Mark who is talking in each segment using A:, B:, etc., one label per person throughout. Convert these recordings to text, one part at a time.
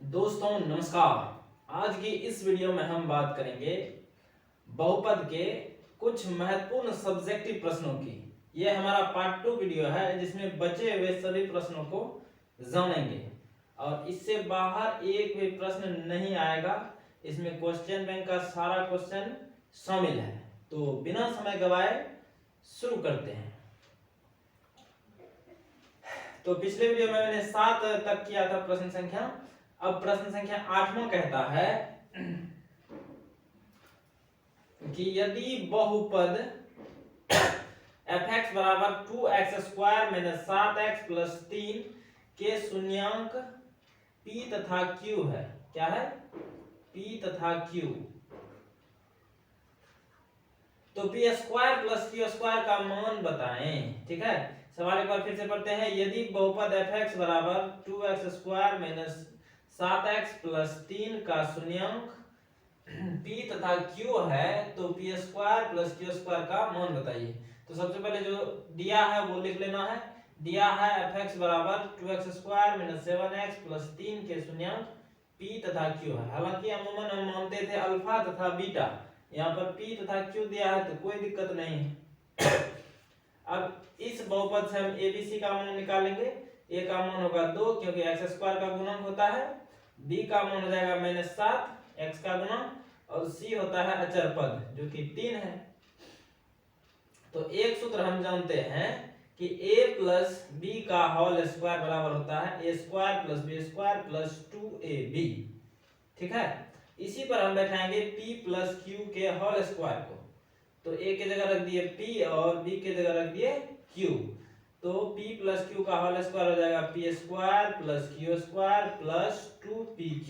A: दोस्तों नमस्कार। आज की इस वीडियो में हम बात करेंगे बहुपद के कुछ महत्वपूर्ण सब्जेक्टिव प्रश्नों की। यह हमारा पार्ट 2 वीडियो है जिसमें बचे हुए सभी प्रश्नों को जानेंगे और इससे बाहर एक भी प्रश्न नहीं आएगा। इसमें क्वेश्चन बैंक का सारा क्वेश्चन शामिल है। तो बिना समय गवाए शुरू करते हैं। तो पिछले वीडियो में मैंने 7 तक किया था प्रश्न संख्या। अब प्रश्न संख्या 8वां कहता है कि यदि बहुपद fx बराबर 2x square minus 7x plus 3 के शून्यांक p तथा q है। क्या है? p तथा q। तो p square plus q square का मान बताएं। ठीक है, सवाल एक बार फिर से पढ़ते हैं। यदि बहुपद fx बराबर 2x square minus 7x plus 3 का शून्यांक p तथा q है तो p square plus q square का मान बताइए। तो सबसे पहले जो दिया है वो लिख लेना है। दिया है fx बराबर 2x square minus 7x plus 3 के शून्यांक p तथा q है। हालांकि अमूमन हम मानते थे अल्फा तथा बीटा, यहाँ पर p तथा q दिया है तो कोई दिक्कत नहीं है। अब इस बहुपद से हम abc का मान निकालेंगे। a का मान होगा 2 क्योंकि x स्क्वायर का गुणक होता है, b का मान हो जाएगा -7 x का गुणक और c होता है अचर पद जो कि 3 है। तो एक सूत्र हम जानते हैं कि a प्लस b का होल स्क्वायर बराबर होता है a square plus b square plus 2ab। ठीक है, इसी पर हम बैठाएंगे p प्लस q के होल स्क्वायर को। तो a की जगह रख दिए p और b की जगह रख दिए q। तो p प्लस q का होल स्क्वायर हो जाएगा p square plus q square plus 2pq।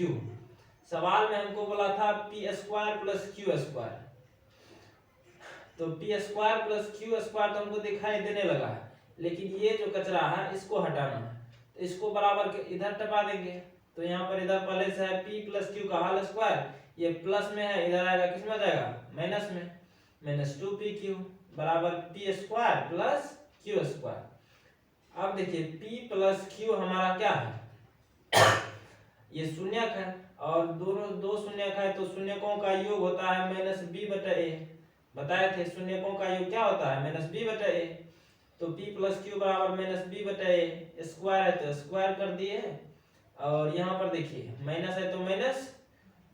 A: सवाल में हमको बोला था p square plus q square, तो p square plus q square तो हमको दिखाई देने लगा है, लेकिन ये जो कचरा है इसको हटाना है। तो इसको बराबर के इधर टपा देंगे। तो यहाँ पर इधर पहले से है p प्लस q का होल स्क्वायर, ये प्लस में है, इधर आएगा किस में जाएगा? माइनस में, माइनस 2pq बराबर p square plus q square. अब देखिए p प्लस q हमारा क्या है? ये शून्यक है और दोनों दो शून्यक है तो शून्यकों का योग होता है -b/a। बताए थे शून्यकों का योग क्या होता है? -b/a। तो p प्लस q बराबर -b/a। स्क्वायर है तो स्क्वायर कर दिए और यहाँ पर देखिए माइनस है तो माइनस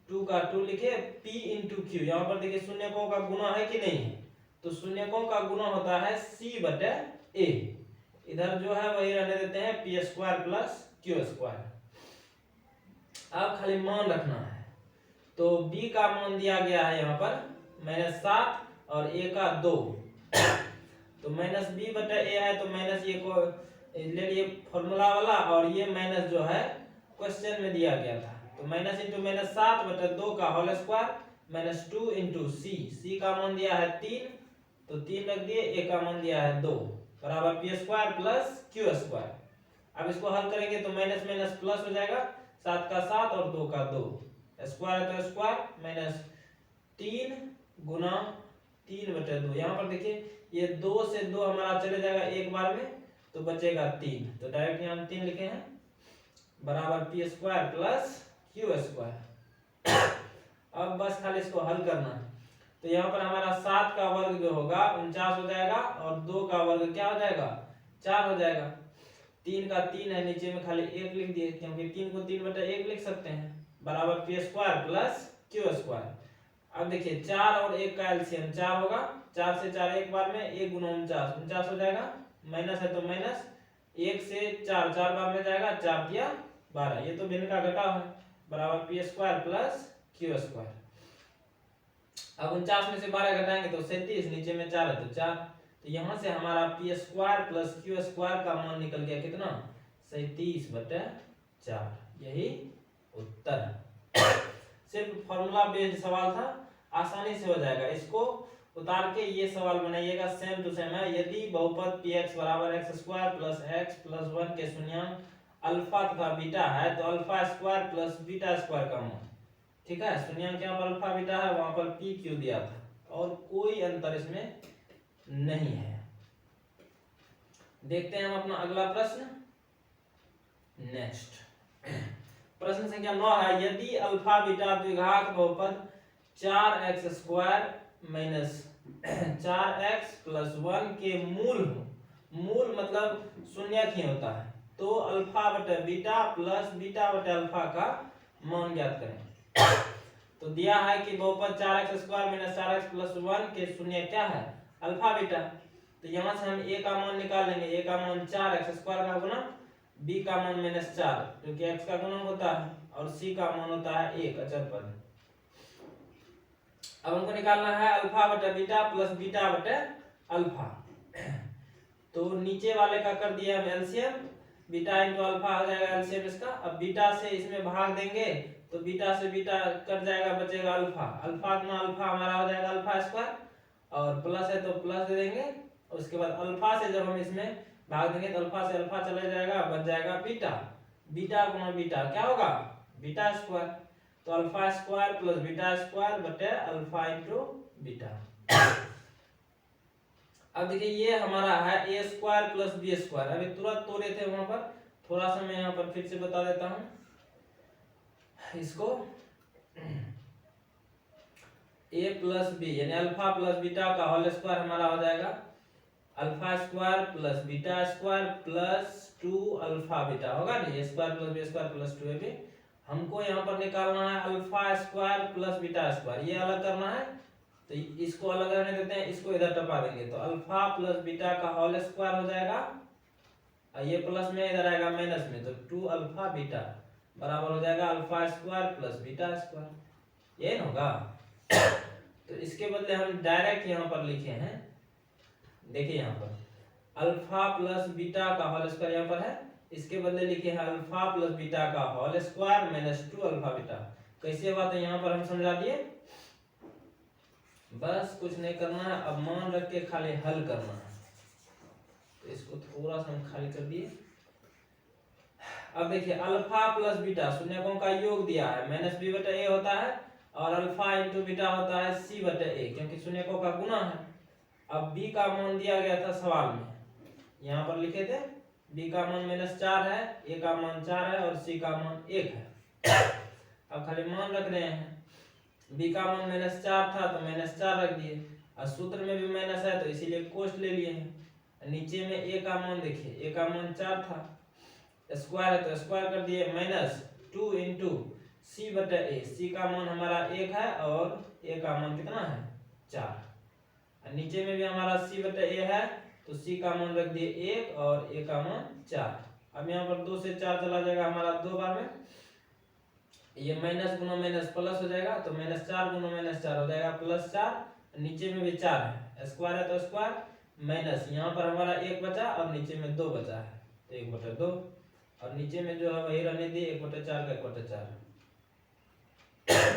A: 2 का 2 लिखे p इंटू क्यू। यहाँ पर देखिए शून्यकों का गुणा है कि नहीं है? तो शून्यकों का गुणा होता है c/a। इधर जो है वही रहने देते हैं p square plus q square. अब खाली मान रखना है। तो b का मान दिया गया है यहाँ पर -7 और a का 2। तो -b/a है तो माइनस ये को ले लिए फॉर्मूला वाला और ये माइनस जो है क्वेश्चन में दिया गया था। तो माइनस इंटू -7/2 का होल स्क्वायर -2 इंटू c का मान दिया है 3 तो 3 रख दिए, a का मान दिया है 2 बराबर p square plus q square. अब इसको हल करेंगे तो माइनस माइनस प्लस हो जाएगा, 7 का 7 और 2 का 2, स्क्वायर है तो स्क्वायर -3 गुना 3/2। यहाँ पर देखिए ये 2 से 2 हमारा चले जाएगा एक बार में तो बचेगा 3। तो डायरेक्ट यहाँ हम 3 लिखे हैं बराबर p square plus q square. अब बस खाली इसको हल करना है। तो यहाँ पर हमारा 7 का वर्ग जो होगा 49 हो जाएगा और 2 का वर्ग क्या हो जाएगा? 4 हो जाएगा। 3 का 3 है, नीचे में खाली 1 लिख दिए क्योंकि 3 को 3/1 लिख सकते हैं बराबर p square plus q square. अब देखिए 4 और 1 का एलसीएम 4 होगा, 4 से 4 एक बार में 1 गुना 49 हो जाएगा, माइनस है तो माइनस 1 से 4 4 बार में जाएगा, 4 दिया 12। ये तो भिन्न का घटाव है बराबर p square plus q square. अब 49 में से 12 घटाएंगे तो 37, नीचे में 4 है तो 4। तो यहाँ से हमारा p square plus q square का मान निकल गया कितना? 37/4। यही उत्तर है। सिर्फ फॉर्मूला बेस्ड सवाल था, आसानी से हो जाएगा। इसको उतार के ये सवाल बनाइएगा, सेम टू सेम है। यदि बहुपद px बराबर x square plus x plus 1 के शून्यांक अल्फा तथा बीटा है तो alpha square plus beta square का मान। ठीक है, शून्यांक यहाँ पर अल्फा बीटा है, वहां पर p q दिया था और कोई अंतर इसमें नहीं है। देखते हैं हम अपना अगला प्रश्न। नेक्स्ट प्रश्न संख्या 9 है, यदि अल्फा बीटा द्विघात बहुपद 4x² माइनस 4x प्लस 1 के मूल हो, मूल मतलब शून्य ही होता है, तो अल्फा बटे बीटा प्लस बीटा बटे अल्फा का मान ज्ञात करें। तो दिया है कि बहुपद 4x² माइनस 4x प्लस 1 के शून्य क्या है, अल्फा बीटा। तो यहाँ से हम a का मान निकाल लेंगे, a का मान 4x² का गुना b का मान -4 जो कि x का गुणन होता है और c का मान होता है 1 अचर पद। अब हमको निकालना है अल्फा बटे बीटा प्लस बीटा बटे अल्फा। तो नीचे वाले का कर दिया हम एलसीएम, बीटा इंटू अल्फा हो जाएगा एलसीएम इसका। अब बीटा से इसमें भाग देंगे तो बीटा से बीटा कट जाएगा, बचेगा अल्फा, अल्फा गुना अल्फा हमारा हो जाएगा अल्फा स्क्वायर, और प्लस है तो प्लस दे देंगे। उसके बाद अल्फा से जब हम इसमें भाग देंगे तो अल्फा से अल्फा चला जाएगा, बच जाएगा बीटा, बीटा गुना बीटा क्या होगा, बीटा स्क्वायर। तो alpha square plus beta square बटे अल्फा इंटू बीटा। अब देखिए ये हमारा है a square plus B square, अभी तुरंत तोड़े थे वहां पर, थोड़ा सा मैं यहाँ पर फिर से बता देता हूँ इसको। a प्लस बी यानी अल्फा प्लस बीटा का होल स्क्वायर हमारा हो जाएगा alpha square plus beta square plus 2 alpha beta होगा ना, a square plus B square plus 2ab। हमको यहाँ पर निकालना है alpha square plus beta square, ये अलग करना है तो इसको अलग रहने देते हैं, इसको इधर टपा देंगे तो अल्फा प्लस बीटा का होल स्क्वायर हो जाएगा, और ये प्लस में इधर आएगा माइनस में, तो 2 अल्फा बीटा बराबर हो जाएगा alpha square plus beta square, ये होगा। तो इसके बदले हम डायरेक्ट यहाँ पर लिखे हैं, देखिए यहाँ पर अल्फा प्लस बीटा का होल स्क्वायर यहाँ पर है, इसके बदले लिखे हैं अल्फा प्लस बीटा का whole square minus 2 alpha beta. कैसे हुआ तो यहाँ पर हम समझा दिए, बस कुछ नहीं करना है, अब मान रख के खाली हल करना है। तो इसको थोड़ा सा हम खाली कर दिए। अब देखिए अल्फा प्लस बीटा शून्यकों का योग दिया है, माइनस बी बटे ए होता है, और अल्फा इंटू बीटा होता है सी बटे ए, क्योंकि शून्यकों का गुना है। अब बी का मान दिया गया था सवाल में, यहाँ पर लिखे थे बी का मान -4 है, ए का मान 4 है और सी का मान 1 है। अब खाली मान रख रहे हैं, बी का मान -4 था तो -4 रख दिए, और सूत्र में भी माइनस है तो इसीलिए कोष्ट ले लिए हैं। नीचे में ए का मान देखिए, ए का मान 4 था, स्क्वायर है तो स्क्वायर कर दिए, -2 इंटू सी बटे ए, सी का मान हमारा 1 है और ए का मान कितना है 4, और नीचे में भी हमारा सी बटे ए है तो सी का मान रख दिए 1 और ए का मान 4। अब यहाँ पर 2 से 4 चला जाएगा हमारा 2 बार में, ये माइनस गुना माइनस प्लस हो जाएगा, तो -4 गुना -4 हो जाएगा +4, नीचे में भी 4 है, स्क्वायर है तो स्क्वायर, माइनस यहाँ पर हमारा 1 बचा और नीचे में 2 बचा है तो 1/2, और नीचे में जो है वही रहने दिए 1/4 का 1/4।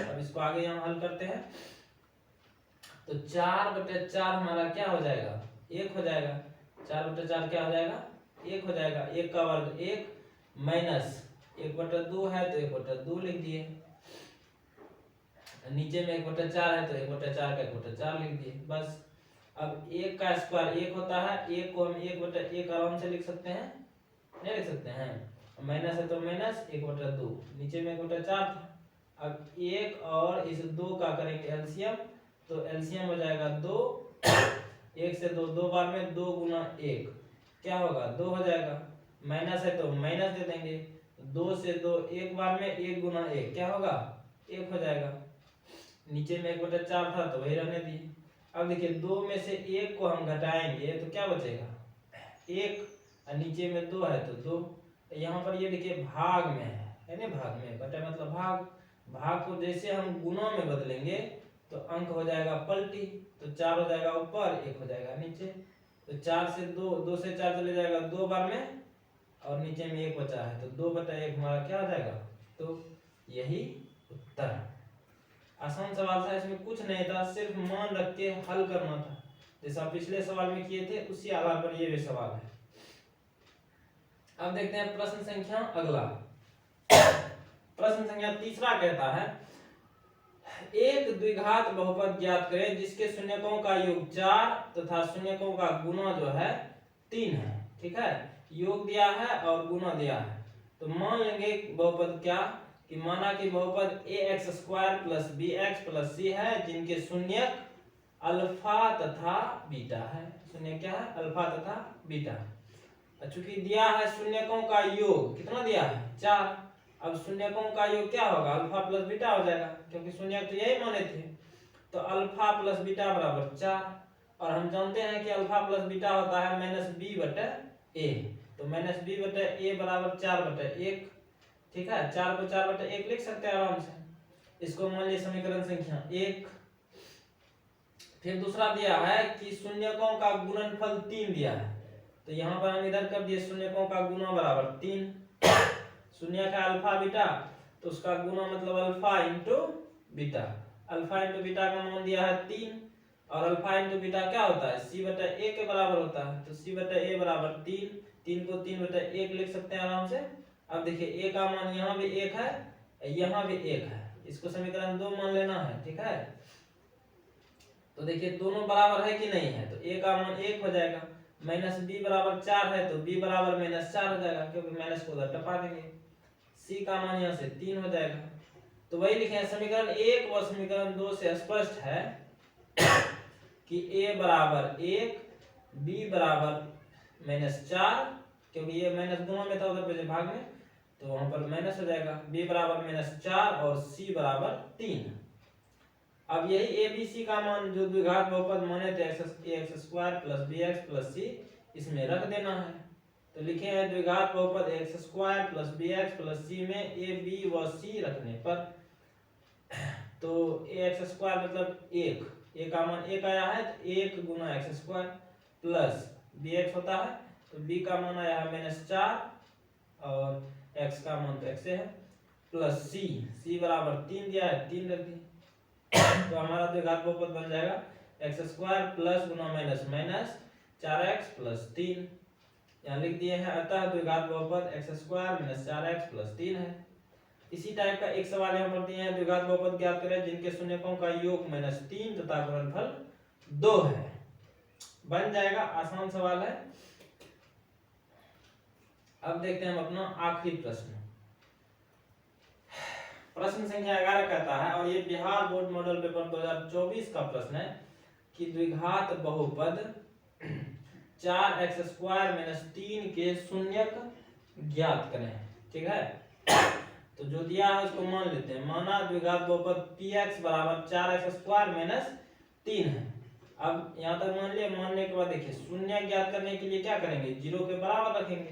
A: अब इसको आगे यहाँ हल करते हैं तो 4/4 हमारा क्या हो जाएगा 1 हो जाएगा, 4/4 क्या हो जाएगा 1 हो जाएगा, 1 का वर्ग 1 माइनस 1/2 है तो 1/2 लिख दिए, नीचे में 1/4 है तो 1/4 का 1/4 लिख दिए बस। अब 1 का स्क्वायर 1 होता है, 1 को हम 1/1 आराम से लिख सकते हैं, नहीं लिख सकते हैं, माइनस है तो माइनस 1/2, नीचे में 1/4 था। अब 1 और इस 2 का करेंगे एलसीएम, तो एलसीएम हो जाएगा 2, 1 से 2 2 बार में 2 गुना 1 क्या होगा 2 हो जाएगा, माइनस है तो माइनस दे देंगे, 2 से 2 1 बार में 1 गुना 1 क्या होगा 1 हो जाएगा, नीचे में 1/4 था तो वही रहने दिए। अब देखिए 2 में से 1 को हम घटाएंगे तो क्या बचेगा 1, और नीचे में 2 है तो 2, यहाँ पर ये देखिए भाग में है ना, भाग में बटा मतलब भाग, भाग को जैसे हम गुणों में बदलेंगे तो अंक हो जाएगा पलटी, तो 4 हो जाएगा ऊपर 1 हो जाएगा नीचे, तो 4 से 2 से 4 चले जाएगा 2 बार में, और नीचे में 1 बचा है तो 2/1 हमारा क्या हो जाएगा, तो यही उत्तर। आसान सवाल था, इसमें कुछ नहीं था, सिर्फ मान रख के हल करना था, जैसा पिछले सवाल में किए थे उसी आधार पर ये भी सवाल है। अब देखते हैं प्रश्न संख्या अगला। प्रश्न संख्या तीसरा कहता है एक द्विघात बहुपद ज्ञात करें जिसके शून्यकों का योग 4 तथा शून्यकों का गुणा जो है 3 है, ठीक है, योग दिया है और गुणा दिया है। तो मान लेंगे बहुपद क्या कि माना कि बहुपद ax² plus bx plus c है जिनके शून्यक अल्फा तथा बीटा है। शून्य क्या है? अल्फा तथा बीटा। चूंकि दिया है शून्यकों का योग, कितना दिया है? 4। अब शून्यकों का योग क्या होगा? अल्फा प्लस बीटा हो जाएगा, क्योंकि शून्यक तो यही माने थे। तो अल्फा प्लस बीटा बराबर 4, और हम जानते हैं कि अल्फा प्लस बीटा होता है -b/a। तो -b/a बराबर 4/1। ठीक है, 4 को 4/1 लिख सकते हैं आराम से। इसको मान लीजिए समीकरण संख्या 1। फिर दूसरा दिया है कि शून्यकों का गुणनफल 3 दिया है, तो यहाँ पर हम इधर कर दिए शून्यकों का गुना बराबर 3। शून्य का अल्फा बीटा, तो उसका गुना मतलब alpha into beta. Alpha into beta का मान दिया है 3, और अल्फा इंटू बीटा क्या होता है? c/a के बराबर होता है। तो c/a बराबर 3। 3 को 3/1 लिख सकते हैं आराम से। अब देखिए a का मान यहाँ भी 1 है, यहाँ भी 1 है, इसको समीकरण 2 मान लेना है। ठीक है, तो देखिए दोनों बराबर है कि नहीं है? तो a का मान 1 हो जाएगा, -b बराबर 4 है तो b बराबर -4 हो जाएगा, क्योंकि माइनस को उधर टपा देंगे। c का मान यहाँ से 3 हो जाएगा। तो वही लिखे हैं, समीकरण 1 व समीकरण 2 से स्पष्ट है कि a बराबर 1, b बराबर -4, क्योंकि ये माइनस दोनों में था उधर पे भाग में, तो वहां पर माइनस हो जाएगा। b बराबर -4 और c बराबर 3। अब यही a b c का मान जो द्विघात बहुपद माने थे ax² plus bx plus c, इसमें रख देना है। तो लिखे हैं द्विघात बहुपद ax² plus bx plus c में a b व c रखने पर, तो ax² मतलब 1, a का मान 1 आया है तो 1 गुना x² प्लस bx होता है, तो b का मान आया है -4 और x का मान तो x है, प्लस c बराबर 3 दिया है, 3 रख दिए। तो हमारा द्विघात बहुपद बन जाएगा x² प्लस गुना माइनस माइनस 4x प्लस 3, यहाँ लिख दिए हैं। अतः द्विघात बहुपद x² - 4x प्लस 3 है। इसी टाइप का एक सवाल यहाँ पर दिए हैं, द्विघात बहुपद ज्ञात करें जिनके शून्यकों का योग -3 तथा गुणनफल 2 है। बन जाएगा, आसान सवाल है। अब देखते हैं हम अपना आखिरी प्रश्न। प्रश्न संख्या 11 कहता है, और ये बिहार बोर्ड मॉडल पेपर 2024 का प्रश्न है कि द्विघात बहुपद 4x² - 3 के शून्यक ज्ञात करें। ठीक है, तो जो दिया है उसको मान लेते हैं। माना द्विघात बहुपद px बराबर 4x² - 3 है। अब यहाँ तक मान लिया, मानने के बाद देखिए शून्य ज्ञात करने के लिए क्या करेंगे? 0 के बराबर रखेंगे।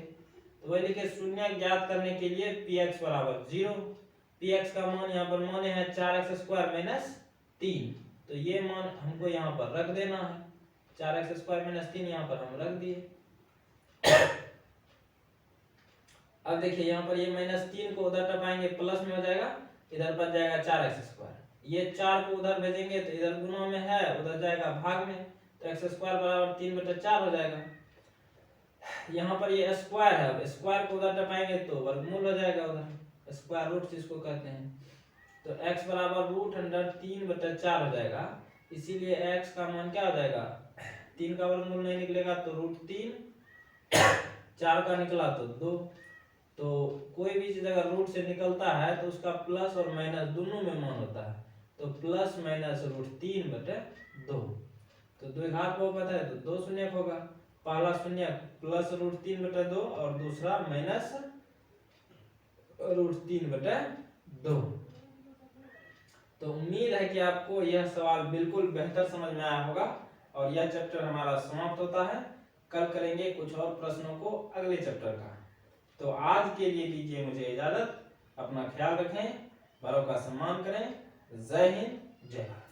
A: तो वही लिखे शून्य ज्ञात करने के लिए px बराबर 0, px का मान यहाँ पर माने हैं 4x² - 3, तो ये मान हमको यहाँ पर रख देना है। 4x² - 3 यहाँ पर हम रख दिए। अब देखिए यहाँ पर ये -3 को उधर टपाएंगे, प्लस में हो जाएगा, इधर बच जाएगा 4x²। ये 4 को उधर भेजेंगे तो इधर गुना में है, उधर जाएगा भाग में, तो x² बराबर 3/4 हो जाएगा। यहाँ पर ये स्क्वायर है, अब स्क्वायर को उधर टपाएंगे तो वर्गमूल हो जाएगा, उधर स्क्वायर रूट जिसको कहते हैं। तो x बराबर √3/4 हो जाएगा, इसीलिए x का मान क्या हो जाएगा? 3 का वर्गमूल नहीं निकलेगा तो √3, 4 का निकला तो 2। तो कोई भी चीज अगर रूट से निकलता है तो उसका प्लस और माइनस दोनों में मान होता है, तो प्लस माइनस √3/2। तो द्विघात बहुपद है तो 2 शून्यक होगा, पहला शून्यक प्लस √3/2 और दूसरा माइनस √3/2। तो उम्मीद है कि आपको यह सवाल बिल्कुल बेहतर समझ में आया होगा, और यह चैप्टर हमारा समाप्त होता है। कल करेंगे कुछ और प्रश्नों को अगले चैप्टर का। तो आज के लिए दीजिए मुझे इजाजत, अपना ख्याल रखें, बड़ों का सम्मान करें। जय हिंद, जय भारत।